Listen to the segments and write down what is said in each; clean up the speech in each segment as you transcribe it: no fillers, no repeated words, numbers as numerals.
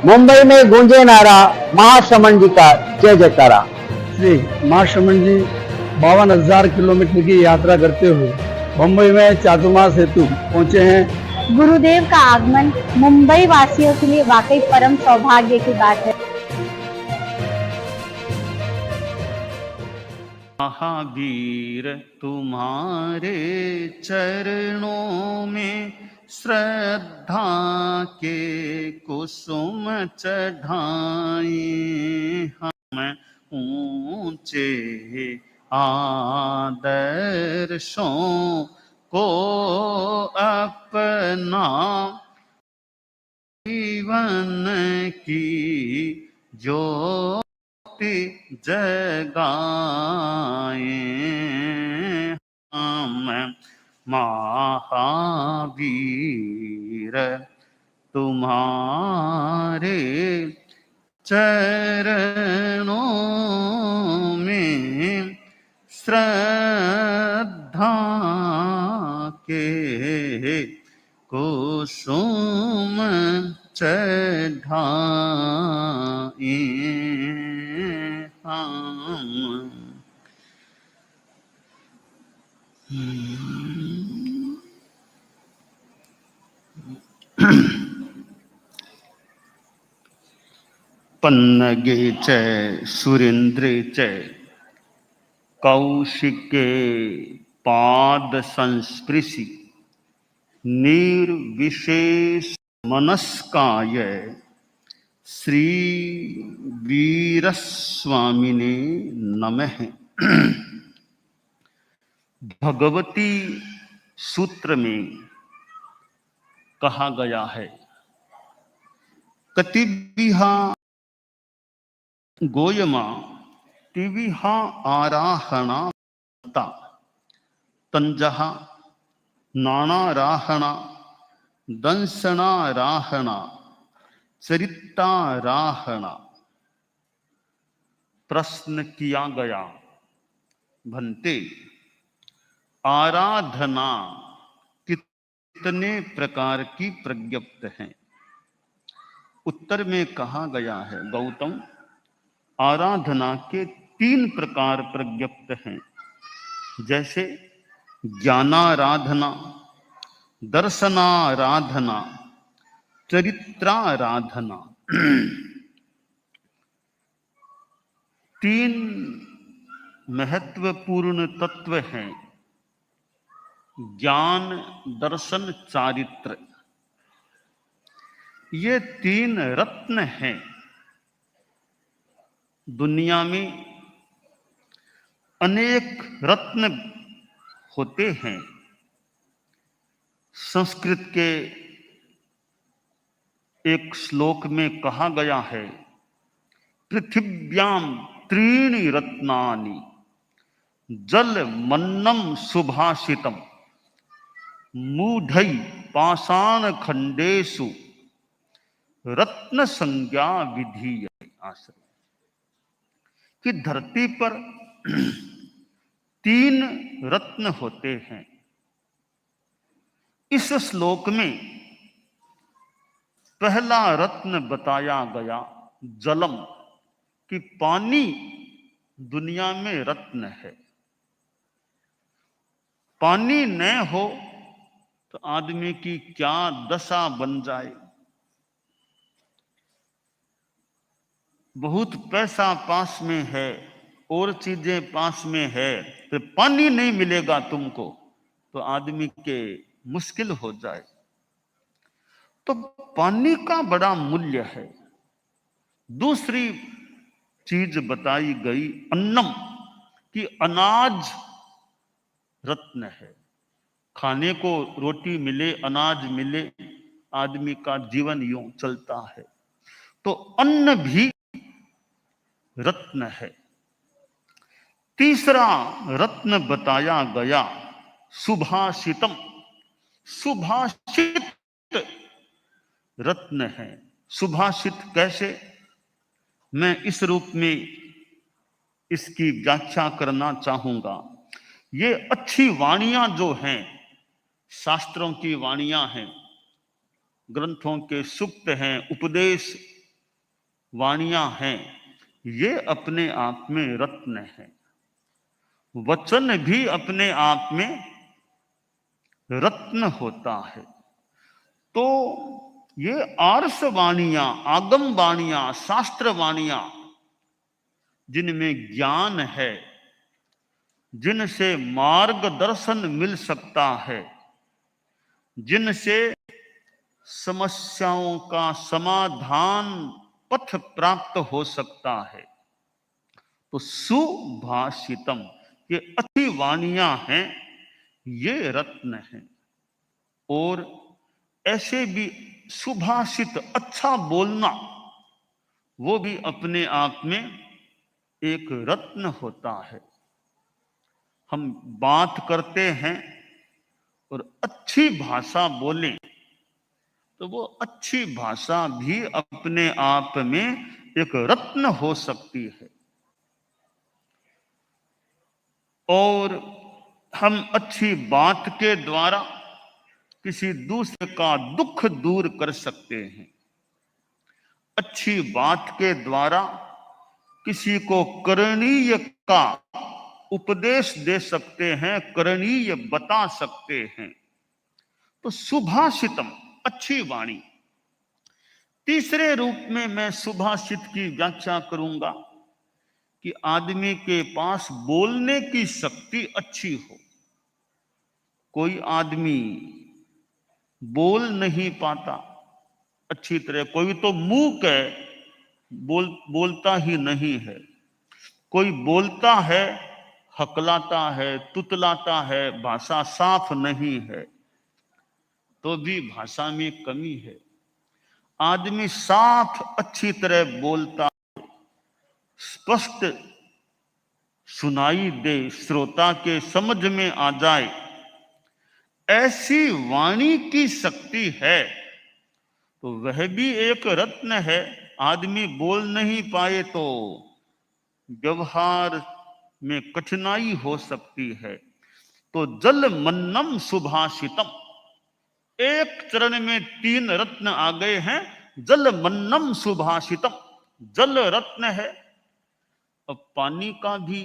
मुंबई में गूंजे नारा महाश्रमण जी का जय जयकारा। श्री महाश्रमण जी 52,000 किलोमीटर की यात्रा करते हुए मुंबई में चातुर्मास हेतु पहुंचे हैं। गुरुदेव का आगमन मुंबई वासियों के लिए वाकई परम सौभाग्य की बात है। महावीर तुम्हारे चरणों में श्रद्धा के कुसुम चढ़ाए, हम ऊंचे आदर्शों को अपना जीवन की ज्योति जगाए, हम महावीर तुम्हारे चरणों में श्रद्धा के कुसुम चढ़ाए, हम पन्नगे च सुरेन्द्रे च कौशिके पाद संस्पृशि निर्विशेष मनस्काय श्री वीरस्वामिने नमः। भगवती सूत्र में कहा गया है, कतिबिहा गोयमा तिविहा आराहणा तंजहा नानाराहणा दंसनाराहणा चरिताराहणा। प्रश्न किया गया, भंते आराधना कितने प्रकार की प्रज्ञप्त है? उत्तर में कहा गया है, गौतम आराधना के 3 प्रकार प्रज्ञप्त हैं, जैसे ज्ञानाराधना, दर्शनाराधना, चरित्राराधना। 3 महत्वपूर्ण तत्व हैं, ज्ञान, दर्शन, चारित्र। ये 3 रत्न हैं। दुनिया में अनेक रत्न होते हैं। संस्कृत के एक श्लोक में कहा गया है, पृथिव्याम 3 रत्नानि जल मन्नम सुभाषितम मूढ़ै पाषाण खंडेषु रत्न संज्ञा विधीयते। आश्रय कि धरती पर 3 रत्न होते हैं। इस श्लोक में पहला रत्न बताया गया जलम, कि पानी दुनिया में रत्न है। पानी न हो तो आदमी की क्या दशा बन जाए। बहुत पैसा पास में है और चीजें पास में है, तो पानी नहीं मिलेगा तुमको तो आदमी के मुश्किल हो जाए। तो पानी का बड़ा मूल्य है। दूसरी चीज बताई गई अन्नम, कि अनाज रत्न है। खाने को रोटी मिले, अनाज मिले, आदमी का जीवन यूं चलता है। तो अन्न भी रत्न है। तीसरा रत्न बताया गया सुभाषितम, सुभाषित रत्न है। सुभाषित कैसे? मैं इस रूप में इसकी व्याख्या करना चाहूंगा। ये अच्छी वाणियां जो हैं, शास्त्रों की वाणियां हैं, ग्रंथों के सूक्त हैं, उपदेश वाणियां हैं, ये अपने आप में रत्न है। वचन भी अपने आप में रत्न होता है। तो ये आर्ष वाणियां, आगम वाणियां, शास्त्र वाणियां, जिनमें ज्ञान है, जिनसे मार्गदर्शन मिल सकता है, जिनसे समस्याओं का समाधान पथ प्राप्त हो सकता है, तो सुभाषितम, ये अच्छी वाणियां हैं, ये रत्न हैं। और ऐसे भी सुभाषित, अच्छा बोलना, वो भी अपने आप में एक रत्न होता है। हम बात करते हैं और अच्छी भाषा बोलें तो वो अच्छी भाषा भी अपने आप में एक रत्न हो सकती है। और हम अच्छी बात के द्वारा किसी दूसरे का दुख दूर कर सकते हैं। अच्छी बात के द्वारा किसी को करणीय का उपदेश दे सकते हैं, करणीय बता सकते हैं। तो सुभाषितम, अच्छी वाणी। तीसरे रूप में मैं सुभाषित की व्याख्या करूंगा कि आदमी के पास बोलने की शक्ति अच्छी हो। कोई आदमी बोल नहीं पाता अच्छी तरह, कोई तो मूक है, बोलता ही नहीं है। कोई बोलता है, हकलाता है, तुतलाता है, भाषा साफ नहीं है, तो भी भाषा में कमी है। आदमी साफ अच्छी तरह बोलता, स्पष्ट सुनाई दे, श्रोता के समझ में आ जाए, ऐसी वाणी की शक्ति है, तो वह भी एक रत्न है। आदमी बोल नहीं पाए तो व्यवहार में कठिनाई हो सकती है। तो जल मन्नम सुभाषितम, एक चरण में 3 रत्न आ गए हैं। जल मन्नम सुभाषितम, जल रत्न है। अब पानी का भी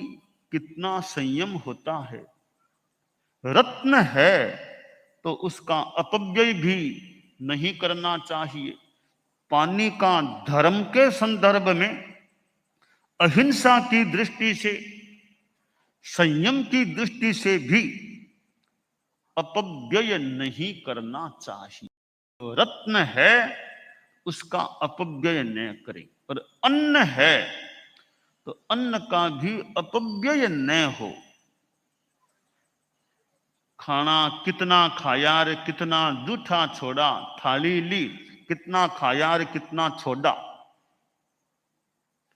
कितना संयम होता है। रत्न है तो उसका अपव्यय भी नहीं करना चाहिए। पानी का धर्म के संदर्भ में, अहिंसा की दृष्टि से, संयम की दृष्टि से भी अपव्यय नहीं करना चाहिए। तो रत्न है, उसका अपव्यय न करें। और अन्न है तो अन्न का भी अपव्यय न हो। खाना कितना खाया रे, कितना जूठा छोड़ा, थाली ली कितना खाया रे, कितना छोड़ा।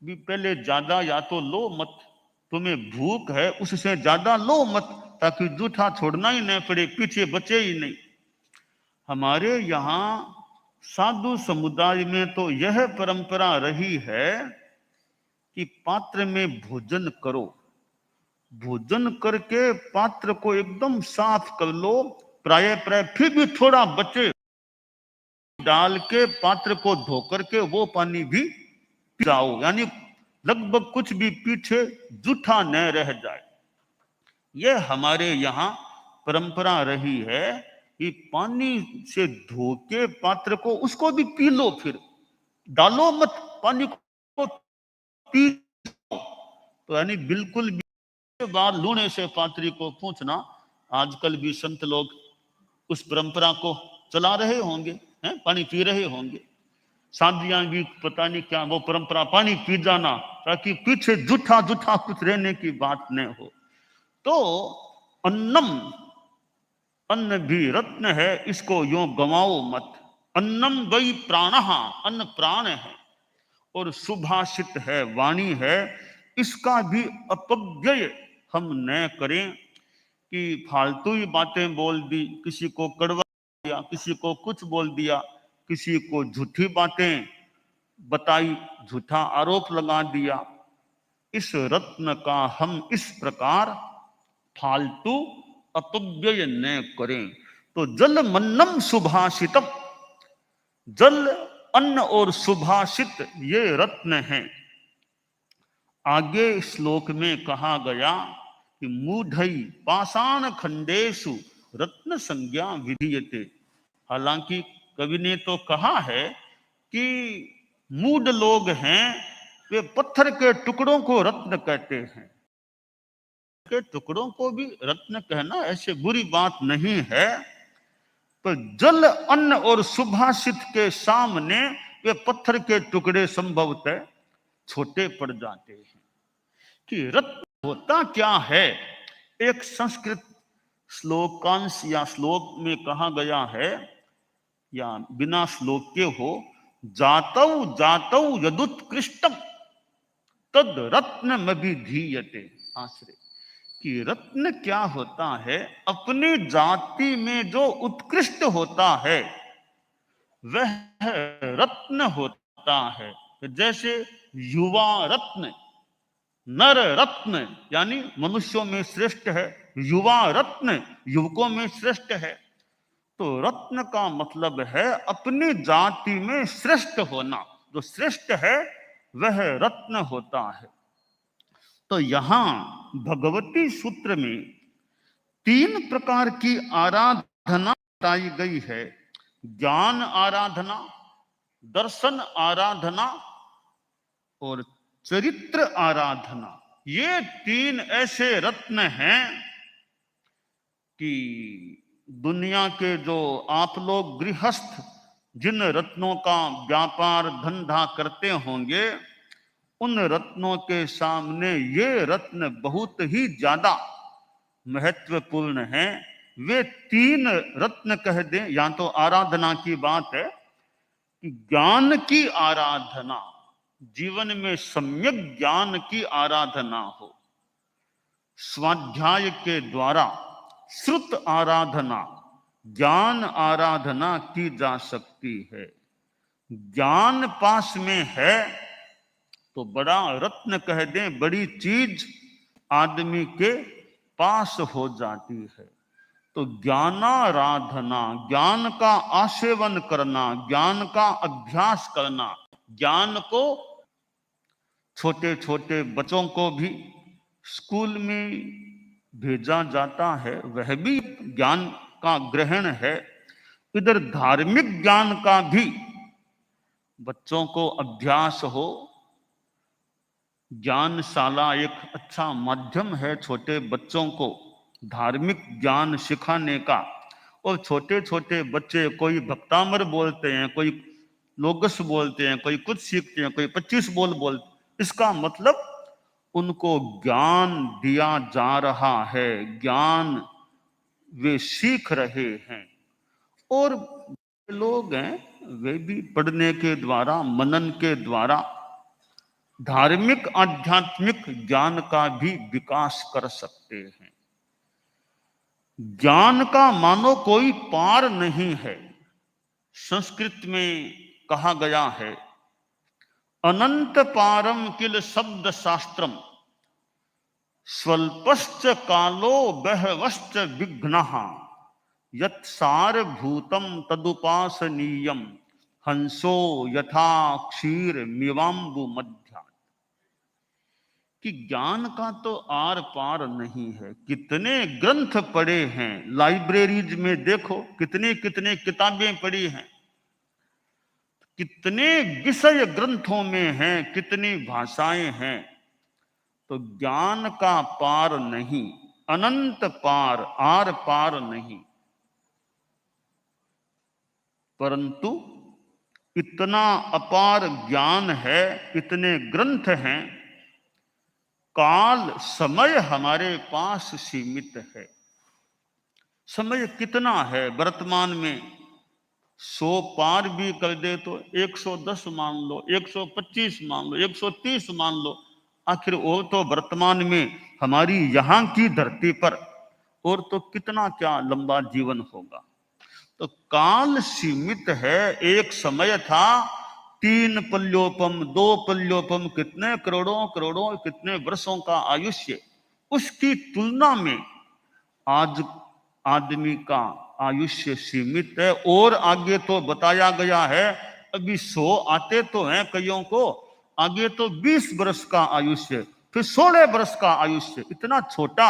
भी पहले ज्यादा या तो लो मत, तुम्हें भूख है उससे ज्यादा लो मत, ताकि जूठा छोड़ना ही नहीं पड़े, पीछे बचे ही नहीं। हमारे यहाँ साधु समुदाय में तो यह परंपरा रही है कि पात्र में भोजन करो, भोजन करके पात्र को एकदम साफ कर लो, प्राय फिर भी थोड़ा बचे डाल के पात्र को धो करके वो पानी भी पिलाओ, यानी लगभग कुछ भी पीछे जूठा न रह जाए। यह हमारे यहाँ परंपरा रही है कि पानी से धो के पात्र को, उसको भी पी लो, फिर डालो मत, पानी को पी लो। तो यानी बिल्कुल भी बार लूने से पात्री को पूछना, आजकल भी संत लोग उस परंपरा को चला रहे होंगे, हैं, पानी पी रहे होंगे। शादियां भी पता नहीं क्या वो परंपरा, पानी पी जाना, ताकि पीछे जूठा जूठा कुछ रहने की बात न हो। तो अन्नम, अन्न भी रत्न है, इसको यूं गवाओ मत। अन्नम वही प्राणः, अन्न प्राण है और सुभाषित है, वाणी है, इसका भी अपव्यय हम न करें कि फालतू ही बातें बोल दी, किसी को कड़वा दिया, किसी को कुछ बोल दिया, किसी को झूठी बातें बताई, झूठा आरोप लगा दिया। इस रत्न का हम इस प्रकार फालतू अपव्यय न करें। तो जल मन्नम सुभाषितम, जल अन्न और सुभाषित ये रत्न हैं। आगे श्लोक में कहा गया कि मूढ़ई पाषाण खंडेषु रत्न संज्ञा विधीयते। हालांकि कवि ने तो कहा है कि मूढ़ लोग हैं वे पत्थर के टुकड़ों को रत्न कहते हैं। के टुकड़ों को भी रत्न कहना ऐसे बुरी बात नहीं है, पर जल अन्न और सुभाषित के सामने वे पत्थर के टुकड़े संभवतः छोटे पड़ जाते हैं। कि रत्न होता क्या है? एक संस्कृत श्लोकांश या श्लोक में कहा गया है, या बिना श्लोक के हो, जातौ जातौ यदुत्कृष्टम तद रत्नमभिधीयते। आश्रय कि रत्न क्या होता है? अपनी जाति में जो उत्कृष्ट होता है वह रत्न होता है। जैसे युवा रत्न, नर रत्न यानी मनुष्यों में श्रेष्ठ है, युवा रत्न युवकों में श्रेष्ठ है। तो रत्न का मतलब है अपनी जाति में श्रेष्ठ होना। जो श्रेष्ठ है वह रत्न होता है। तो यहां भगवती सूत्र में 3 प्रकार की आराधना बताई गई है। ज्ञान आराधना, दर्शन आराधना और चरित्र आराधना। ये 3 ऐसे रत्न हैं कि दुनिया के जो आप लोग गृहस्थ जिन रत्नों का व्यापार धंधा करते होंगे, उन रत्नों के सामने ये रत्न बहुत ही ज्यादा महत्वपूर्ण हैं। वे 3 रत्न कह दें, या तो आराधना की बात है कि ज्ञान की आराधना, जीवन में सम्यक ज्ञान की आराधना हो। स्वाध्याय के द्वारा श्रुत आराधना, ज्ञान आराधना की जा सकती है। ज्ञान पास में है तो बड़ा रत्न कह दें, बड़ी चीज आदमी के पास हो जाती है। तो ज्ञानाराधना, ज्ञान का आसेवन करना, ज्ञान का अभ्यास करना, ज्ञान को छोटे छोटे बच्चों को भी स्कूल में भेजा जाता है, वह भी ज्ञान का ग्रहण है। इधर धार्मिक ज्ञान का भी बच्चों को अभ्यास हो। ज्ञानशाला एक अच्छा माध्यम है छोटे बच्चों को धार्मिक ज्ञान सिखाने का। और छोटे छोटे बच्चे कोई भक्तामर बोलते हैं, कोई लोगस बोलते हैं, कोई कुछ सीखते हैं, कोई 25 बोल बोलते हैं। इसका मतलब उनको ज्ञान दिया जा रहा है, ज्ञान वे सीख रहे हैं। और लोग हैं वे भी पढ़ने के द्वारा, मनन के द्वारा धार्मिक आध्यात्मिक ज्ञान का भी विकास कर सकते हैं। ज्ञान का मानो कोई पार नहीं है। संस्कृत में कहा गया है, अनंत पारम किल शब्द शास्त्रम स्वल्पश्च कालो बहवश्च विघ्नः यत्सारभूतम तदुपासनीयम हंसो यथा क्षीर मिवाम्बु मध्या। कि ज्ञान का तो आर पार नहीं है। कितने ग्रंथ पढ़े हैं, लाइब्रेरीज में देखो कितने कितने किताबें पढ़ी हैं, कितने विषय ग्रंथों में हैं, कितनी भाषाएं हैं। तो ज्ञान का पार नहीं, अनंत पार, आर पार नहीं। परंतु इतना अपार ज्ञान है, इतने ग्रंथ हैं, काल समय हमारे पास सीमित है। समय कितना है वर्तमान में? 100 पार भी कर दे तो 110 मान लो, 125 मान लो, 130 मान लो। आखिर वो तो वर्तमान में हमारी यहाँ की धरती पर, और तो कितना क्या लंबा जीवन होगा। तो काल सीमित है। एक समय था 3 पल्योपम, 2 पल्योपम, कितने करोड़ों करोड़ों कितने वर्षों का आयुष्य। उसकी तुलना में आज आदमी का आयुष्य सीमित है। और आगे तो बताया गया है अभी 100 आते तो हैं कईयों को, आगे तो 20 वर्ष का आयुष्य, फिर 16 वर्ष का आयुष्य, इतना छोटा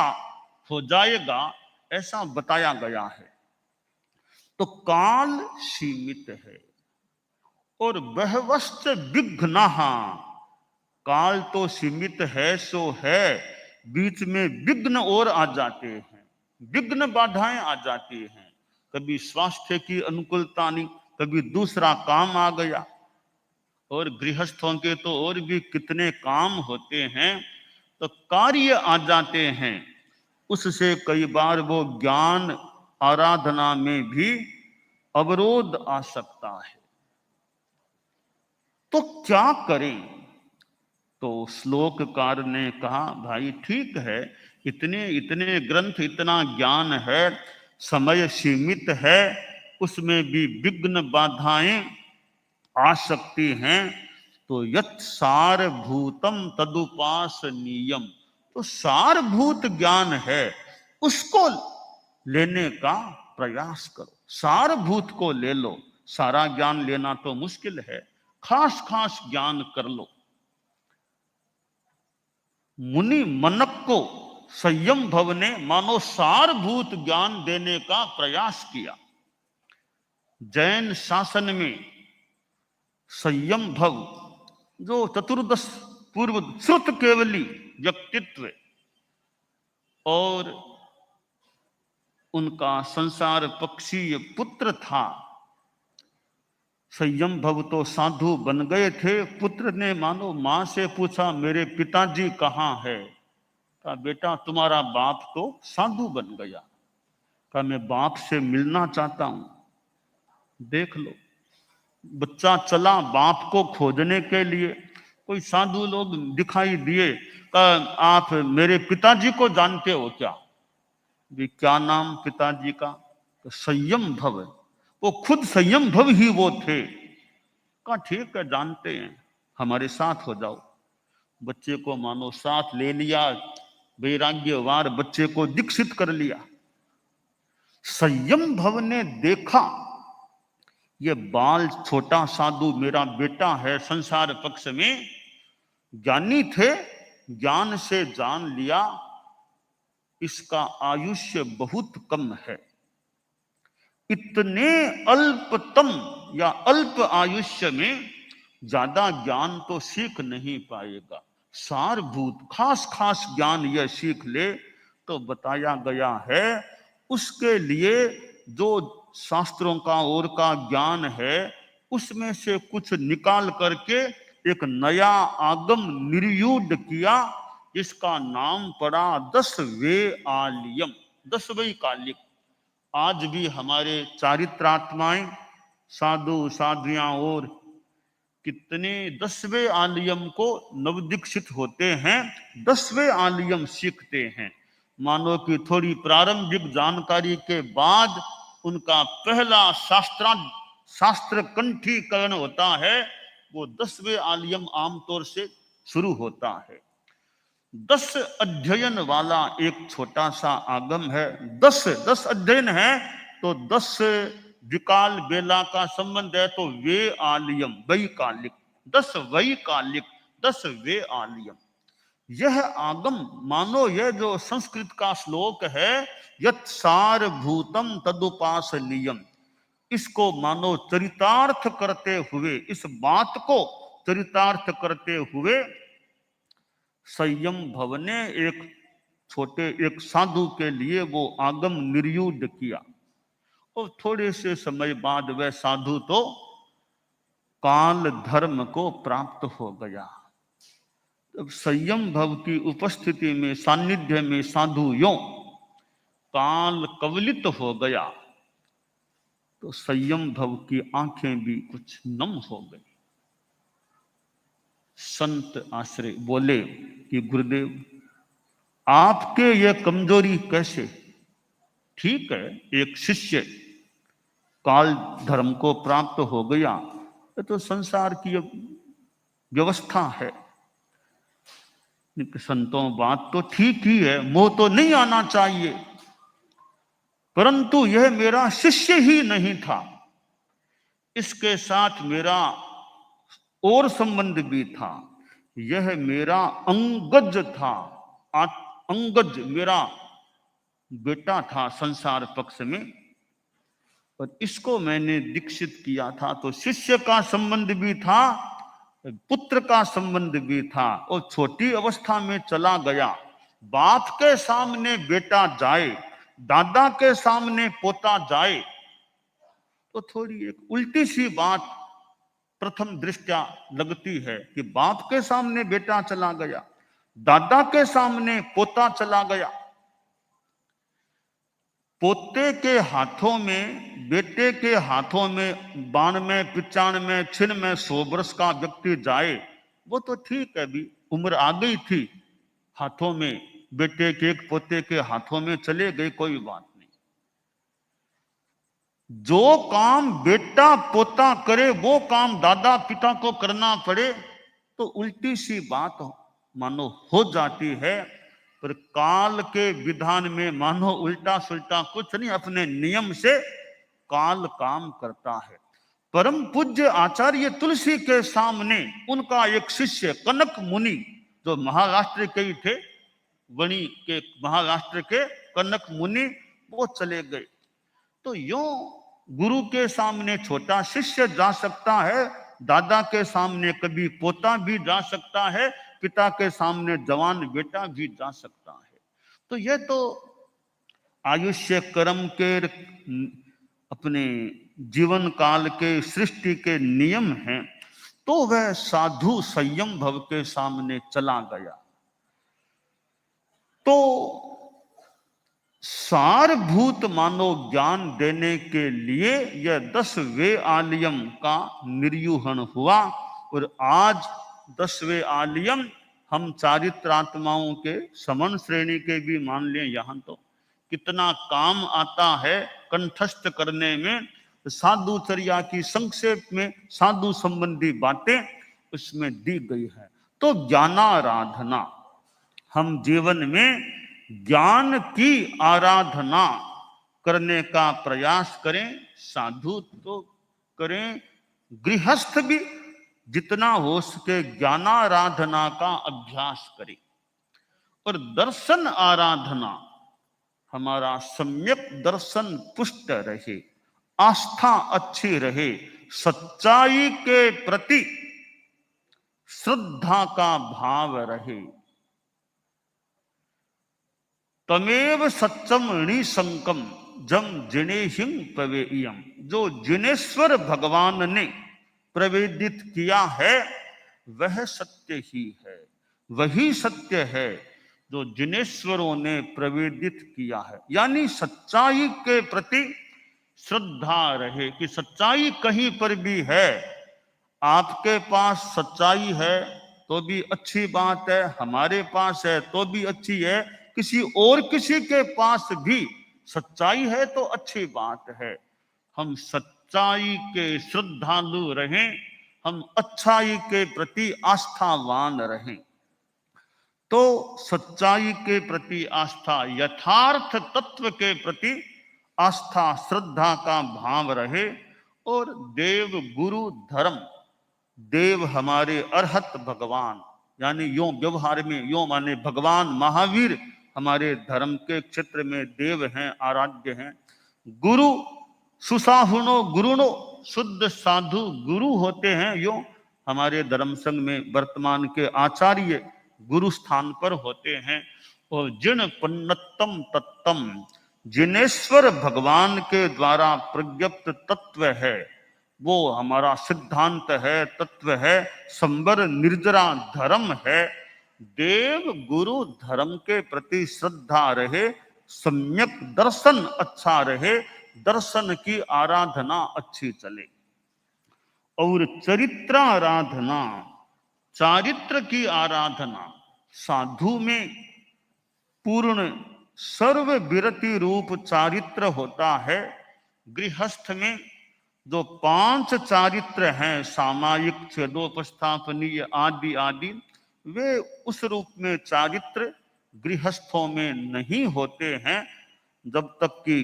हो जाएगा ऐसा बताया गया है। तो काल सीमित है और बहवश्च विघ्नः, काल तो सीमित है सो है, बीच में विघ्न और आ जाते हैं, विघ्न बाधाएं आ जाती हैं, कभी स्वास्थ्य की अनुकूलता नहीं, कभी दूसरा काम आ गया, और गृहस्थों के तो और भी कितने काम होते हैं, तो कार्य आ जाते हैं, उससे कई बार वो ज्ञान आराधना में भी अवरोध आ सकता है। तो क्या करें? तो श्लोककार ने कहा भाई ठीक है, इतने इतने ग्रंथ, इतना ज्ञान है, समय सीमित है, उसमें भी विघ्न बाधाएं आ सकती हैं, तो यत् सारभूतम तदुपासनीयम, तो सारभूत ज्ञान है उसको लेने का प्रयास करो, सारभूत को ले लो। सारा ज्ञान लेना तो मुश्किल है, खास खास ज्ञान कर लो। मुनि मनक को संयम भव ने मानो सारभूत ज्ञान देने का प्रयास किया। जैन शासन में संयम भव जो चतुर्दश पूर्व श्रुत केवली व्यक्तित्व और उनका संसार पक्षीय पुत्र था, संयम भव तो साधु बन गए थे। पुत्र ने मानो मां से पूछा मेरे पिताजी कहाँ है? कहा बेटा तुम्हारा बाप तो साधु बन गया। कहा मैं बाप से मिलना चाहता हूं। देख लो, बच्चा चला बाप को खोजने के लिए, कोई साधु लोग दिखाई दिए, कहा आप मेरे पिताजी को जानते हो क्या? भी क्या नाम पिताजी का? तो संयम भव, वो खुद संयम भव ही वो थे। कहा ठीक है जानते हैं, हमारे साथ हो जाओ। बच्चे को मानो साथ ले लिया, वैराग्यवार बच्चे को दीक्षित कर लिया। संयम भव ने देखा ये बाल छोटा साधु मेरा बेटा है, संसार पक्ष में ज्ञानी थे, ज्ञान से जान लिया इसका आयुष्य बहुत कम है, इतने अल्पतम या अल्प आयुष्य में ज्यादा ज्ञान तो सीख नहीं पाएगा। सारभूत खास खास ज्ञान यह सीख ले तो बताया गया है। उसके लिए जो शास्त्रों का और का ज्ञान है उसमें से कुछ निकाल करके एक नया आगम निर्यूढ़ किया, इसका नाम पड़ा 10 वेआलियम, 10 वैकालिक। आज भी हमारे चारित्रात्माएं साधु साध्वियां और कितने 10वें आलियम को नवदीक्षित होते हैं, 10वें आलियम सीखते हैं। मानो कि थोड़ी प्रारंभिक जानकारी के बाद उनका पहला शास्त्र कंठीकरण होता है, वो 10वें आलियम आमतौर से शुरू होता है। 10 अध्ययन वाला एक छोटा सा आगम है। 10 अध्ययन है तो 10 विकाल बेला का संबंध है, तो वे आलियम वैकालिक, 10 वैकालिक, 10 वे आलियम। यह आगम मानो यह जो संस्कृत का श्लोक है यत् सारभूतम तदुपासनीयम, इसको मानो चरितार्थ करते हुए, इस बात को चरितार्थ करते हुए संयम भव ने एक साधु के लिए वो आगम निर्यूढ़ किया। और थोड़े से समय बाद वह साधु तो काल धर्म को प्राप्त हो गया। जब संयम भव की उपस्थिति में, सानिध्य में साधु यों काल कवलित हो गया तो संयम भव की आंखें भी कुछ नम हो गई। संत आश्रय बोले कि गुरुदेव आपके ये कमजोरी कैसे? ठीक है, एक शिष्य काल धर्म को प्राप्त हो गया, ये तो संसार की व्यवस्था है। संतों बात तो ठीक ही है, मोह तो नहीं आना चाहिए, परंतु यह मेरा शिष्य ही नहीं था, इसके साथ मेरा और संबंध भी था, यह मेरा अंगज था, अंगज मेरा बेटा था संसार पक्ष में, और इसको मैंने दीक्षित किया था। तो शिष्य का संबंध भी था, पुत्र का संबंध भी था, और छोटी अवस्था में चला गया। बाप के सामने बेटा जाए, दादा के सामने पोता जाए, तो थोड़ी एक उल्टी सी बात प्रथम दृष्टया लगती है कि बाप के सामने बेटा चला गया, दादा के सामने पोता चला गया। पोते के हाथों में, बेटे के हाथों में 92, 95, 96, 100 वर्ष का व्यक्ति जाए, वो तो ठीक है, भी उम्र आ गई थी, हाथों में बेटे के, एक पोते के हाथों में चले गए, कोई बात नहीं। जो काम बेटा पोता करे वो काम दादा पिता को करना पड़े, तो उल्टी सी बात मानो हो जाती है। पर काल के विधान में मानो उल्टा सुल्टा कुछ नहीं, अपने नियम से काल काम करता है। परम पूज्य आचार्य तुलसी के सामने उनका एक शिष्य कनक मुनि, जो महाराष्ट्र के ही थे, वणी के महाराष्ट्र के कनक मुनि, वो चले गए। तो यूं गुरु के सामने छोटा शिष्य जा सकता है, दादा के सामने कभी पोता भी जा सकता है, पिता के सामने जवान बेटा भी जा सकता है। तो यह तो आयुष्य कर्म के, अपने जीवन काल के, सृष्टि के नियम हैं। तो वह साधु संयम भव के सामने चला गया। तो सारभूत मानव ज्ञान देने के लिए यह 10वें आलियम का निर्यूहन हुआ। और आज 10वें आलियम हम चारित्रात्माओं के समन श्रेणी के भी मान लें, यहाँ तो कितना काम आता है कंठस्थ करने में। साधुचर्या की संक्षेप में साधु संबंधी बातें उसमें दी गई है। तो ज्ञानाराधना, हम जीवन में ज्ञान की आराधना करने का प्रयास करें, साधु तो करें, गृहस्थ भी जितना हो सके ज्ञानाराधना का अभ्यास करें। और दर्शन आराधना, हमारा सम्यक दर्शन पुष्ट रहे, आस्था अच्छी रहे, सच्चाई के प्रति श्रद्धा का भाव रहे। तमेव सच्चम ऋषंकम जम जिनेहिं प्रवेयम, जो जिनेश्वर भगवान ने प्रवेदित किया है वह सत्य ही है, वही सत्य है जो जिनेश्वरों ने प्रवेदित किया है। यानी सच्चाई के प्रति श्रद्धा रहे कि सच्चाई कहीं पर भी है, आपके पास सच्चाई है तो भी अच्छी बात है, हमारे पास है तो भी अच्छी है, किसी और किसी के पास भी सच्चाई है तो अच्छी बात है। हम सच्चाई के श्रद्धालु रहें, हम अच्छाई के प्रति आस्थावान रहें। तो सच्चाई के प्रति आस्था, यथार्थ तत्व के प्रति आस्था, श्रद्धा का भाव रहे। और देव गुरु धर्म, देव हमारे अरहत भगवान, यानी यो व्यवहार में यो माने भगवान महावीर हमारे धर्म के क्षेत्र में देव हैं, आराध्य हैं। गुरु सुसाहुनो गुरुनो, शुद्ध साधु गुरु होते हैं, यो हमारे धर्म संघ में वर्तमान के आचार्य गुरु स्थान पर होते हैं। और जिन पन्नतम तत्तम, जिनेश्वर भगवान के द्वारा प्रज्ञप्त तत्व है, वो हमारा सिद्धांत है, तत्व है, संबर निर्जरा धर्म है। देव गुरु धर्म के प्रति श्रद्धा रहे, सम्यक दर्शन अच्छा रहे, दर्शन की आराधना अच्छी चले। और चरित्र आराधना, चारित्र की आराधना, साधु में पूर्ण सर्व विरति रूप चारित्र होता है। गृहस्थ में जो 5 चारित्र हैं, सामायिक, छेदोपस्थापनीय आदि आदि, वे उस रूप में चारित्र गृहस्थों में नहीं होते हैं। जब तक कि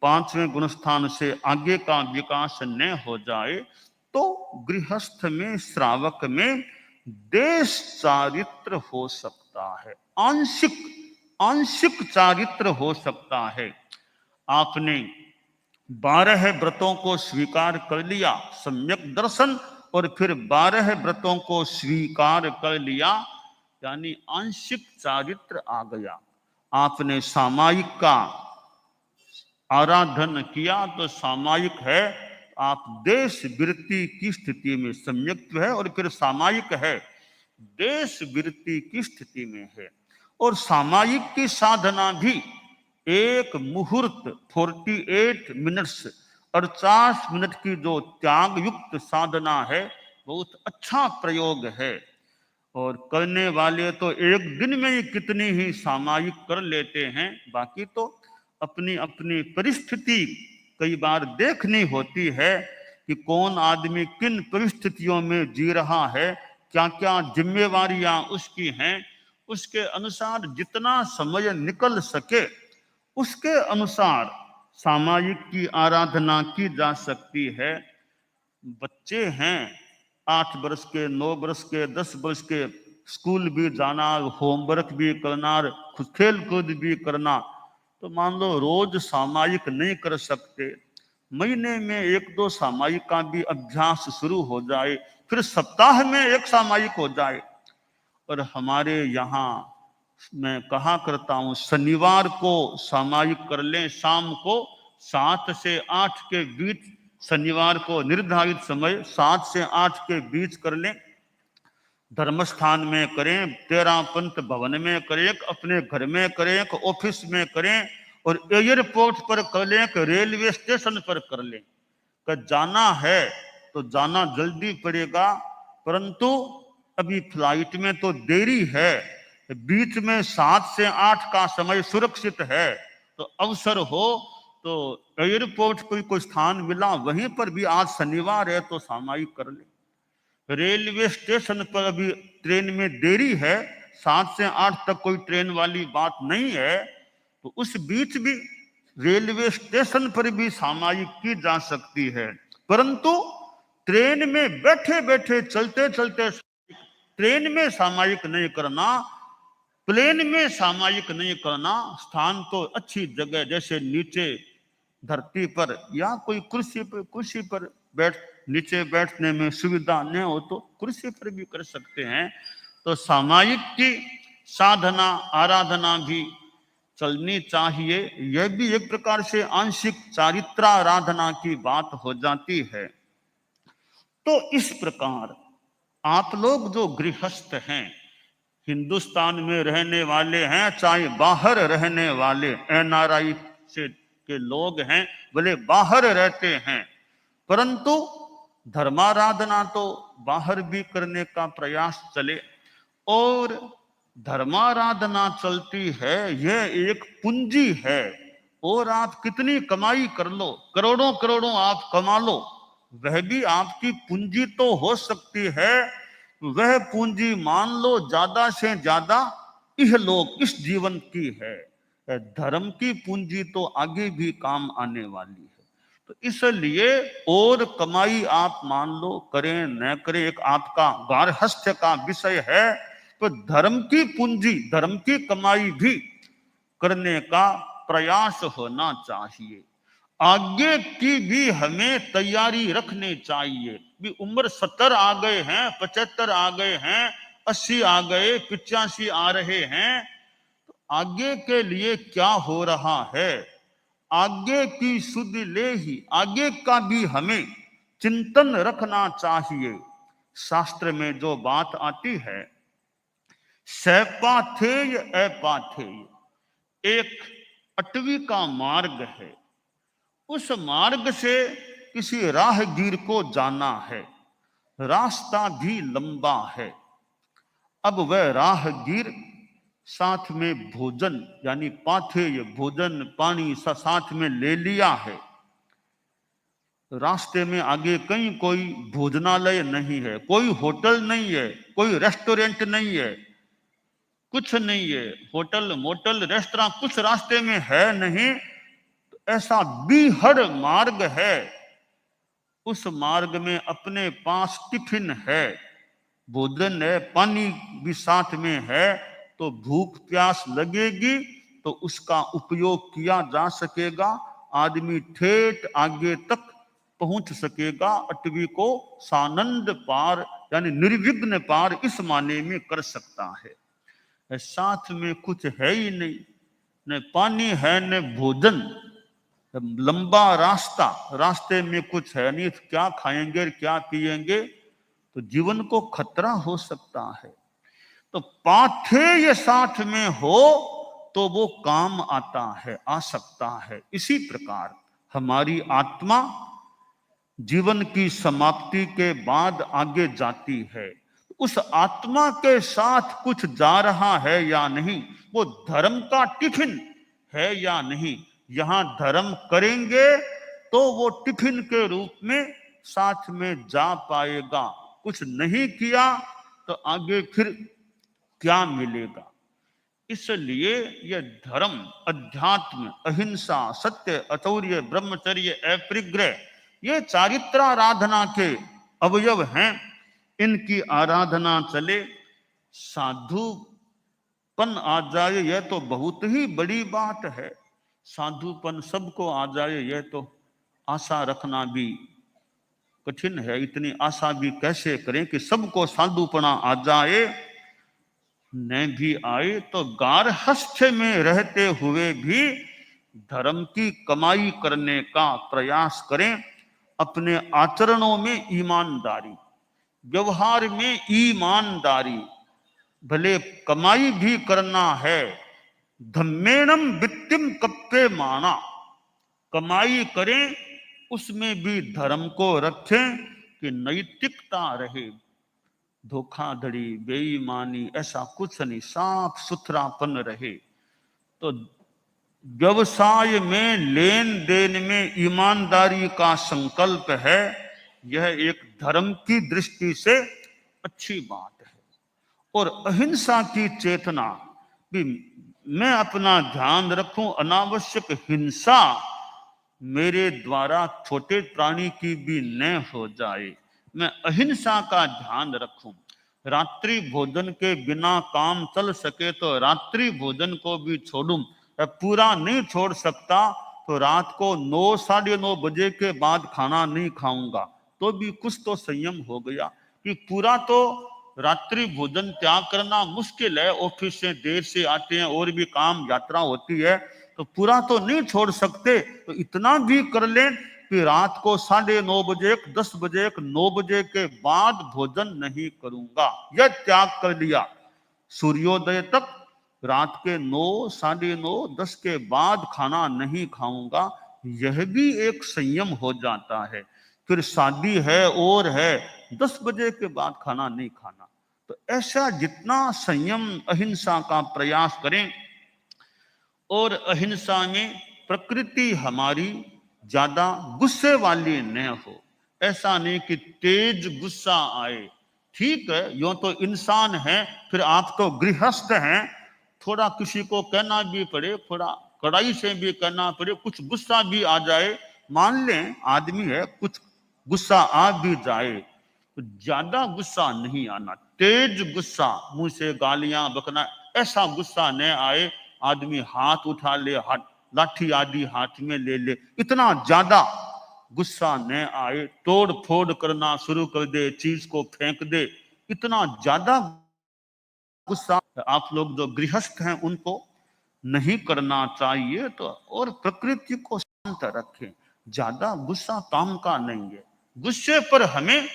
पांचवें गुणस्थान से आगे का विकास न हो जाए तो गृहस्थ में, श्रावक में देश चारित्र हो सकता है, आंशिक आंशिक चारित्र हो सकता है। आपने 12 व्रतों को स्वीकार कर लिया, सम्यक दर्शन, और फिर 12 व्रतों को स्वीकार कर लिया, यानी आंशिक चारित्र आ गया। आपने सामायिक का आराधन किया तो सामायिक है, आप देश वृत्ति की स्थिति में सम्यक है, और फिर सामायिक है, देश वृत्ति की स्थिति में है। और सामायिक की साधना भी एक मुहूर्त 48 मिनट्स 48 मिनट की जो त्याग युक्त साधना है, बहुत अच्छा प्रयोग है। और करने वाले तो एक दिन में ही कितनी ही सामायिक कर लेते हैं, बाकी तो अपनी अपनी परिस्थिति कई बार देखनी होती है कि कौन आदमी किन परिस्थितियों में जी रहा है, क्या क्या जिम्मेवारियां उसकी हैं, उसके अनुसार जितना समय निकल सके उसके अनुसार सामायिक की आराधना की जा सकती है। बच्चे हैं 8 वर्ष के, 9 वर्ष के, 10 वर्ष के, स्कूल भी जाना, होमवर्क भी करना, खेल कूद भी करना, तो मान लो रोज सामायिक नहीं कर सकते, महीने में 1-2 सामायिक का भी अभ्यास शुरू हो जाए, फिर सप्ताह में 1 सामायिक हो जाए। और हमारे यहाँ मैं कहा करता हूँ, शनिवार को सामायिक कर लें, शाम को 7 से 8 के बीच, शनिवार को निर्धारित समय 7 से 8 के बीच कर लें, धर्मस्थान में करें, 13 पंथ भवन में करें, अपने घर में करें, ऑफिस में करें, और एयरपोर्ट पर कर लें, रेलवे स्टेशन पर कर लें। जाना है तो जाना जल्दी पड़ेगा, परंतु अभी फ्लाइट में तो देरी है, बीच में 7 से 8 का समय सुरक्षित है, तो अवसर हो तो एयरपोर्ट कोई स्थान मिला वहीं पर भी, आज शनिवार है तो सामायिक कर ले। रेलवे स्टेशन पर अभी ट्रेन में देरी है, 7 से 8 तक कोई ट्रेन वाली बात नहीं है, तो उस बीच भी रेलवे स्टेशन पर भी सामायिक की जा सकती है। परंतु ट्रेन में बैठे बैठे, चलते चलते ट्रेन में सामायिक नहीं करना, प्लेन में सामायिक नहीं करना। स्थान तो अच्छी जगह, जैसे नीचे धरती पर या कोई कुर्सी पर नीचे बैठने में सुविधा न हो तो कुर्सी पर भी कर सकते हैं। तो सामायिक की साधना, आराधना भी चलनी चाहिए। यह भी एक प्रकार से आंशिक चारित्राराधना की बात हो जाती है। तो इस प्रकार आप लोग जो गृहस्थ हैं, हिंदुस्तान में रहने वाले हैं, चाहे बाहर रहने वाले NRI से के लोग हैं, भले बाहर रहते हैं, परंतु धर्माराधना तो बाहर भी करने का प्रयास चले। और धर्माराधना चलती है, यह एक पूंजी है, और आप कितनी कमाई कर लो, करोड़ों करोड़ों आप कमा लो, वह भी आपकी पूंजी तो हो सकती है। वह पूंजी मान लो ज्यादा से ज्यादा इहलोक, इस जीवन की है। धर्म की पूंजी तो आगे भी काम आने वाली है। तो इसलिए और कमाई आप मान लो करें न करें, एक आपका गार्हस्थ्य का विषय है, तो धर्म की पूंजी, धर्म की कमाई भी करने का प्रयास होना चाहिए। आगे की भी हमें तैयारी रखनी चाहिए। भी उम्र 70 आ गए हैं, 75 आ गए हैं, 80 आ गए, 85 आ रहे हैं, तो आगे के लिए क्या हो रहा है, आगे की सुध ले ही, आगे का भी हमें चिंतन रखना चाहिए। शास्त्र में जो बात आती है, सपाथेय अपाथेय, एक अटवी का मार्ग है, उस मार्ग से किसी राहगीर को जाना है, रास्ता भी लंबा है। अब वह राहगीर साथ में भोजन यानी पाथेय, भोजन पानी साथ में ले लिया है। रास्ते में आगे कहीं कोई भोजनालय नहीं है, कोई होटल नहीं है, कोई रेस्टोरेंट नहीं है, कुछ नहीं है, होटल मोटल रेस्टोरेंट कुछ रास्ते में है नहीं। ऐसा बीहड़ मार्ग है, उस मार्ग में अपने पास टिफिन है, भोजन है, पानी भी साथ में है, तो भूख प्यास लगेगी तो उसका उपयोग किया जा सकेगा, आदमी ठेठ आगे तक पहुंच सकेगा, अटवी को सानंद पार यानी निर्विघ्न पार इस माने में कर सकता है। साथ में कुछ है ही नहीं, न पानी है न भोजन, लंबा रास्ता, रास्ते में कुछ है नहीं, क्या खाएंगे क्या पिएंगे, तो जीवन को खतरा हो सकता है। तो पाथेय साथ में हो तो वो काम आता है, आ सकता है। इसी प्रकार हमारी आत्मा जीवन की समाप्ति के बाद आगे जाती है, उस आत्मा के साथ कुछ जा रहा है या नहीं, वो धर्म का टिफिन है या नहीं, यहां धर्म करेंगे तो वो टिफिन के रूप में साथ में जा पाएगा, कुछ नहीं किया तो आगे फिर क्या मिलेगा। इसलिए यह धर्म, अध्यात्म, अहिंसा, सत्य, अचौर्य, ब्रह्मचर्य, अपरिग्रह, ये चारित्राराधना के अवयव हैं। इनकी आराधना चले, साधुपन आ जाए यह तो बहुत ही बड़ी बात है। साधुपन सबको आ जाए यह तो आशा रखना भी कठिन है। इतनी आशा भी कैसे करें कि सबको साधुपना आ जाए। न भी आए तो गारहस्थ्य में रहते हुए भी धर्म की कमाई करने का प्रयास करें। अपने आचरणों में ईमानदारी, व्यवहार में ईमानदारी, भले कमाई भी करना है, धम्मेणम वित्तिम कप्पे माना, कमाई करें उसमें भी धर्म को रखें कि नैतिकता रहे, धोखाधड़ी, बेईमानी ऐसा कुछ नहीं, साफ सुथरापन रहे। तो व्यवसाय में, लेन देन में ईमानदारी का संकल्प है, यह एक धर्म की दृष्टि से अच्छी बात है। और अहिंसा की चेतना भी, मैं अपना ध्यान रखूं, अनावश्यक हिंसा मेरे द्वारा छोटे प्राणी की भी न हो जाए, मैं अहिंसा का ध्यान रखूं। रात्रि भोजन के बिना काम चल सके तो रात्रि भोजन को भी छोड़ूं, पूरा नहीं छोड़ सकता तो रात को 9, 9:30 बजे के बाद खाना नहीं खाऊंगा, तो भी कुछ तो संयम हो गया। कि पूरा तो रात्रि भोजन त्याग करना मुश्किल है, ऑफिस से देर से आते हैं और भी काम यात्रा होती है, तो पूरा तो नहीं छोड़ सकते, तो इतना भी कर लें कि रात को 9:30 बजे, 10 बजे, 9 बजे के बाद भोजन नहीं करूंगा, यह त्याग कर लिया। सूर्योदय तक रात के 9, 9:30, 10 के बाद खाना नहीं खाऊंगा, यह भी एक संयम हो जाता है। फिर शादी है और है, 10 बजे के बाद खाना नहीं खाना। तो ऐसा जितना संयम, अहिंसा का प्रयास करें। और अहिंसा में प्रकृति हमारी ज्यादा गुस्से वाली न हो, ऐसा नहीं कि तेज गुस्सा आए। ठीक है, यूं तो इंसान है, फिर आप तो गृहस्थ हैं, थोड़ा किसी को कहना भी पड़े, थोड़ा कड़ाई से भी कहना पड़े, कुछ गुस्सा भी आ जाए, मान लें आदमी है, कुछ गुस्सा आ भी जाए तो ज्यादा गुस्सा नहीं आना। तेज गुस्सा, मुंह से गालियां बकना, ऐसा गुस्सा न आए, आदमी हाथ उठा ले, हाथ लाठी आदि हाथ में ले ले, इतना ज्यादा गुस्सा न आए, तोड़ फोड़ करना शुरू कर दे, चीज को फेंक दे, इतना ज्यादा गुस्सा आप लोग जो गृहस्थ हैं उनको नहीं करना चाहिए। तो और प्रकृति को शांत रखें, ज्यादा गुस्सा काम का नहीं है, गुस्से पर हमें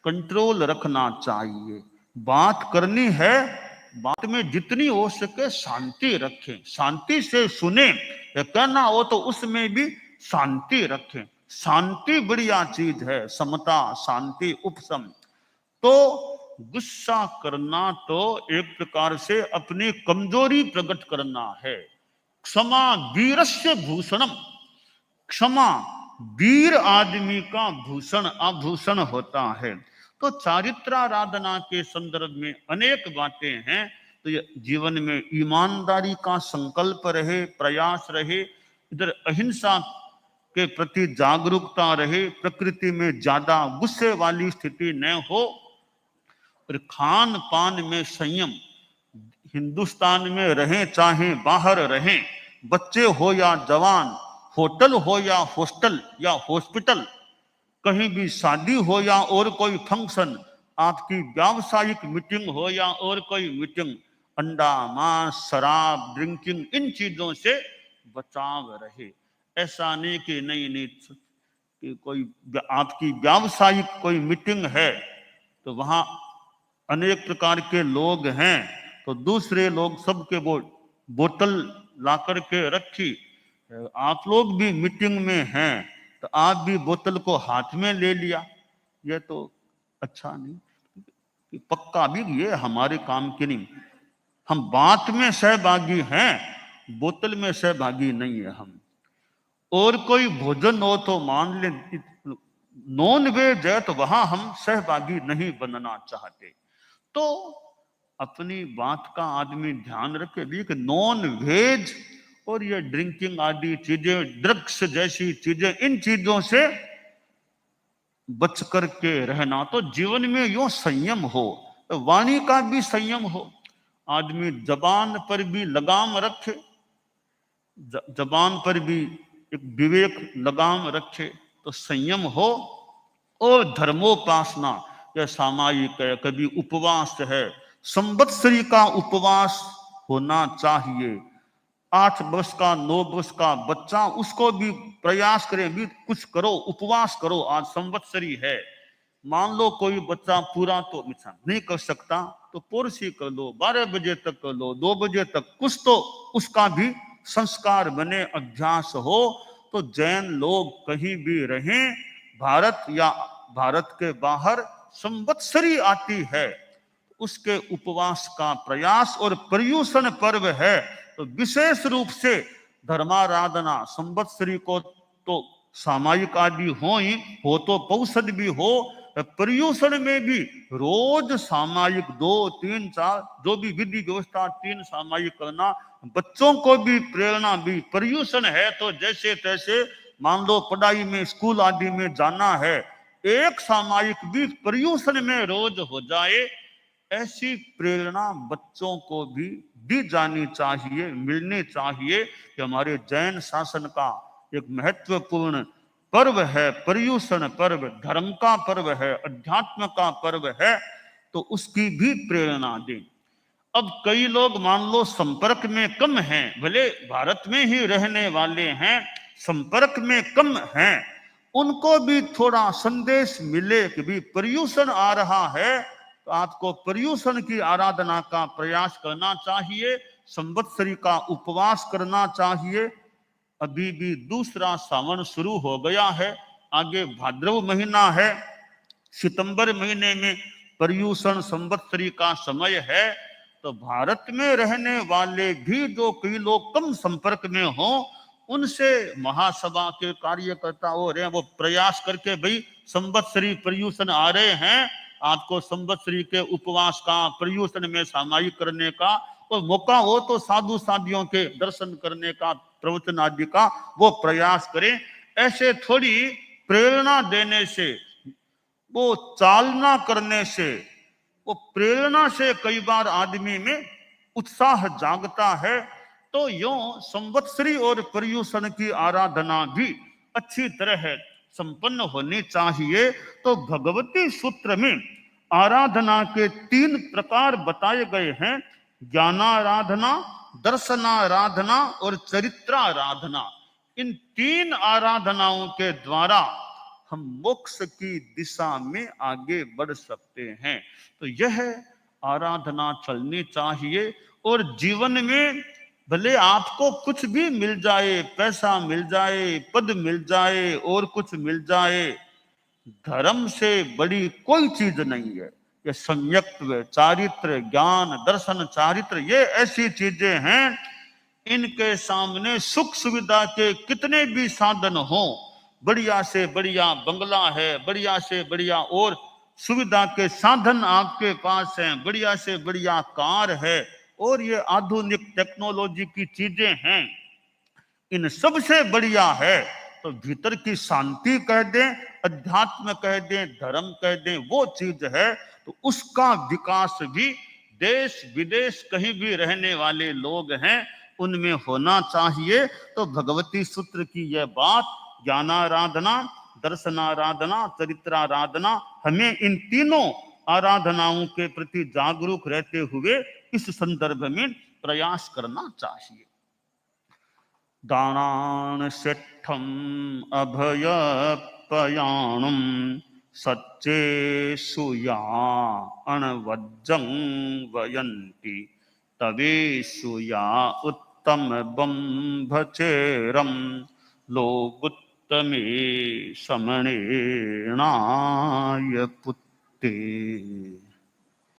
कंट्रोल रखना चाहिए। बात करनी है, बात में जितनी हो सके शांति रखें, शांति से सुने, कहना हो तो उसमें भी शांति रखें। शांति बढ़िया चीज है, समता, शांति, उपशम। तो गुस्सा करना तो एक प्रकार से अपनी कमजोरी प्रकट करना है। क्षमा वीरस्य भूषणम, क्षमा वीर आदमी का भूषण, आभूषण होता है। तो चारित्राराधना के संदर्भ में अनेक बातें हैं। तो ये जीवन में ईमानदारी का संकल्प रहे, प्रयास रहे, इधर अहिंसा के प्रति जागरूकता रहे, प्रकृति में ज्यादा गुस्से वाली स्थिति न हो, और खान पान में संयम। हिंदुस्तान में रहें चाहे बाहर रहें, बच्चे हो या जवान, होटल हो या हॉस्टल या हॉस्पिटल, कहीं भी शादी हो या और कोई फंक्शन, आपकी व्यावसायिक मीटिंग हो या और कोई मीटिंग, अंडा मांस शराब ड्रिंकिंग इन चीजों से बचाव रहे। ऐसा नहीं कि नहीं कि कोई आपकी व्यावसायिक कोई मीटिंग है तो वहां अनेक प्रकार के लोग हैं, तो दूसरे लोग सबके बोतल ला करके रखी, आप लोग भी मीटिंग में हैं तो आप भी बोतल को हाथ में ले लिया, ये तो अच्छा नहीं। पक्का भी ये हमारे काम की नहीं, हम बात में सहभागी हैं, बोतल में सहभागी नहीं है हम। और कोई भोजन हो तो मान ले नॉन वेज है तो वहां हम सहभागी नहीं बनना चाहते। तो अपनी बात का आदमी ध्यान रखे भी कि नॉन वेज और ये ड्रिंकिंग आदि चीजें, ड्रग्स जैसी चीजें, इन चीजों से बच करके रहना। तो जीवन में यो संयम हो, तो वाणी का भी संयम हो, आदमी जबान पर भी लगाम रखे, जबान पर भी एक विवेक लगाम रखे तो संयम हो। और धर्मोपासना, यह सामायिक है, कभी उपवास है, संवत्सरी का उपवास होना चाहिए। 8 वर्ष का 9 वर्ष का बच्चा, उसको भी प्रयास करें भी कुछ करो, उपवास करो, आज संवत्सरी है। मान लो कोई बच्चा पूरा तो नहीं कर सकता तो पोरसी कर लो, 12 बजे तक कर लो, 2 बजे तक, कुछ तो उसका भी संस्कार बने, अभ्यास हो। तो जैन लोग कहीं भी रहें, भारत या भारत के बाहर संवत्सरी आती है, उसके उपवास का प्रयास, और पर्युषण पर्व है तो विशेष रूप से धर्माराधना, संवत्सरी को तो सामायिक आदि हो तो पौषध भी हो, पर्युषण में भी रोज सामायिक 2, 3, 4 जो भी विधि व्यवस्था 3 सामायिक करना, बच्चों को भी प्रेरणा भी। पर्युषण है तो जैसे तैसे मान लो पढ़ाई में स्कूल आदि में जाना है, एक सामायिक भी पर्युषण में रोज हो जाए, ऐसी प्रेरणा बच्चों को भी दी जानी चाहिए, मिलनी चाहिए। कि हमारे जैन शासन का एक महत्वपूर्ण पर्व है पर्युषण पर्व, धर्म का पर्व है, अध्यात्म का पर्व है, तो उसकी भी प्रेरणा दें। अब कई लोग मान लो संपर्क में कम हैं, भले भारत में ही रहने वाले हैं, संपर्क में कम हैं, उनको भी थोड़ा संदेश मिले कि भी पर्युषण आ रहा है तो आपको पर्युषण की आराधना का प्रयास करना चाहिए, संवत्सरी का उपवास करना चाहिए। अभी भी दूसरा सावन शुरू हो गया है, आगे भाद्रव महीना है, सितंबर महीने में पर्युषण संवत्सरी का समय है। तो भारत में रहने वाले भी जो कई लोग कम संपर्क में हो, उनसे महासभा के कार्यकर्ता हो रहे हैं, वो प्रयास करके भाई संवत्सरी पर्युषण आ रहे हैं, आपको संवत्सरी के उपवास का, पर्युषण में सामायिक करने का, और मौका हो तो साधु साधियों के दर्शन करने का, प्रवचन आदि का वो प्रयास करें। ऐसे थोड़ी प्रेरणा देने से, वो चालना करने से, वो प्रेरणा से कई बार आदमी में उत्साह जागता है। तो यूं संवत्सरी और पर्युषण की आराधना भी अच्छी तरह संपन्न होनी चाहिए। तो भगवती सूत्र में आराधना के 3 प्रकार बताए गए हैं, ज्ञानाराधना, दर्शनाराधना और चरित्राराधना। इन 3 आराधनाओं के द्वारा हम मोक्ष की दिशा में आगे बढ़ सकते हैं। तो यह आराधना चलनी चाहिए। और जीवन में भले आपको कुछ भी मिल जाए, पैसा मिल जाए, पद मिल जाए और कुछ मिल जाए, धर्म से बड़ी कोई चीज नहीं है। ये सम्यक्त्व, चारित्र, ज्ञान, दर्शन, चारित्र, ये ऐसी चीजें हैं, इनके सामने सुख सुविधा के कितने भी साधन हो, बढ़िया से बढ़िया बंगला है, बढ़िया से बढ़िया और सुविधा के साधन आपके पास हैं, बढ़िया से बढ़िया कार है, और ये आधुनिक टेक्नोलॉजी की चीजें हैं, इन सबसे बढ़िया है तो भीतर की शांति कह दें, अध्यात्म कह दें, धर्म कह दें, वो चीज है तो उसका विकास भी देश विदेश कहीं भी रहने वाले लोग हैं उनमें होना चाहिए। तो भगवती सूत्र की यह बात, ज्ञानाराधना, दर्शनाराधना, चरित्राराधना, हमें इन तीनों आराधनाओं के प्रति जागरूक रहते हुए इस संदर्भ में प्रयास करना चाहिए। दानान सेठम अभय पयाणुम सच्चे सुया अणवज्जं वयन्ति तवे सुया उत्तम बंभचेरम लोगुत्तमे समणेनाय पुत्ते।